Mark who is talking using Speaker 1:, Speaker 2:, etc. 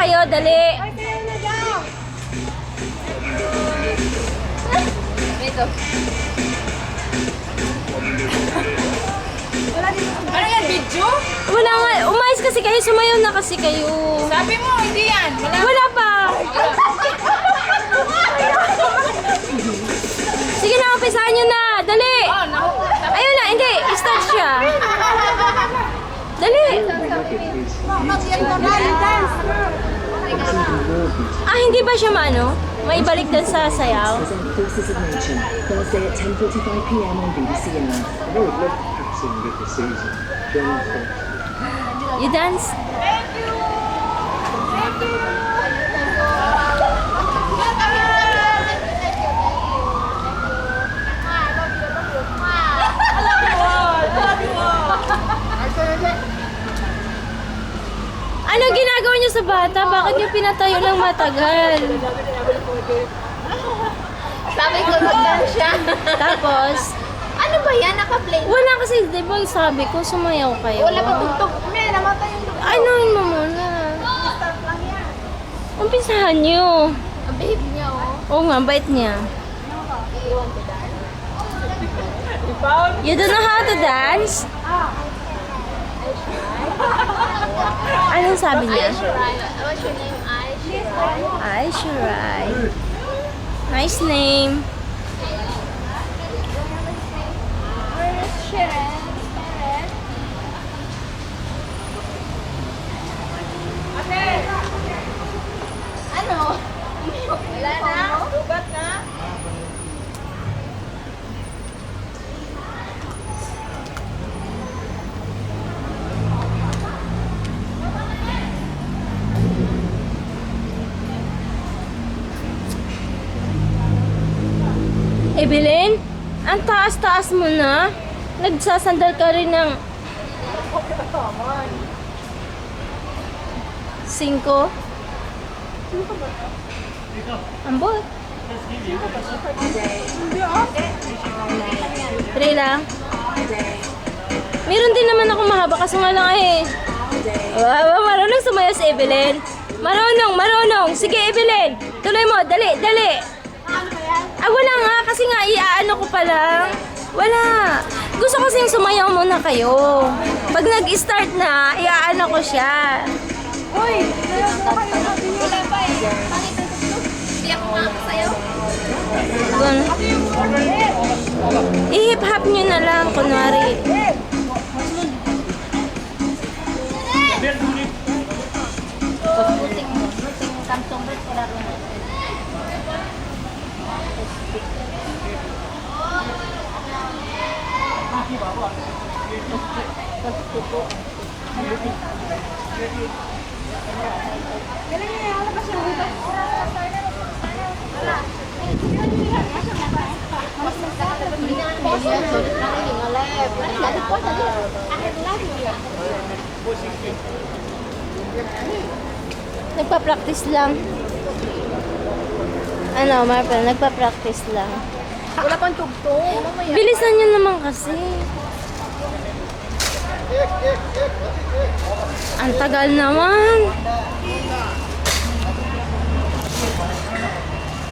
Speaker 1: kayo, dali.
Speaker 2: Dito. Ano yan, video?
Speaker 1: Wala nga, umayos kasi kayo, sumayaw na kasi kayo.
Speaker 2: Sabi mo, hindi yan.
Speaker 1: Wala pa. Sige na, umpisahan nyo na. Dali. Ayun na, hindi. Start siya. Dali. Ah, hindi ba siya maano? May balik din sa sayaw?
Speaker 3: Forces of Nature, Thursday at 10:45 p.m. on BBC Earth.
Speaker 4: No, it's not passing with the season.
Speaker 1: You dance? Ano ginagawa niyo sa bata? Bakit niyo pinatayo lang matagal?
Speaker 2: Sabi ko, mag-dance siya.
Speaker 1: Tapos,
Speaker 2: Ano ba yan? Naka-play.
Speaker 1: wala kasi, di ba sabi ko, sumayaw kayo.
Speaker 2: Wala pa tugtog. May namatay yung tugtog.
Speaker 1: Anuhin mo muna.
Speaker 2: Start lang yan.
Speaker 1: Umpisahan niyo.
Speaker 2: Ang behave niya, oh.
Speaker 1: Oo nga, bait niya.
Speaker 2: Iiwan ko dahil.
Speaker 1: You don't know how to dance? Anong sabi niya?
Speaker 2: What's your name?
Speaker 1: Aishurai. Nice name.
Speaker 2: Where is Sharon? Ano? Wala na? Lubat na?
Speaker 1: Evelyn, ang taas-taas mo na. Nagsasandal ka rin ng 5. Ambot. 3 lang. Meron din naman ako mahaba kasi nga lang Wow, marunong sumayaw si Evelyn. Marunong. Sige, Evelyn. Tuloy mo. Dali. Ah, wala nga. Kasi nga, iaano ko pa lang. Wala. Gusto ko kasing sumayaw muna kayo. Pag nag-start na, iaano ko siya.
Speaker 2: Wala pa eh. Hindi ako makakasayaw.
Speaker 1: I-hip-hop nyo na lang, kunwari.
Speaker 2: Buting kantong rin ko laro na.
Speaker 1: Nagpa-practice lang. Ano, Marvel, nagpa-practice lang.
Speaker 2: Wala pang tugtog.
Speaker 1: Bilisan nyo naman kasi. Ang tagal naman.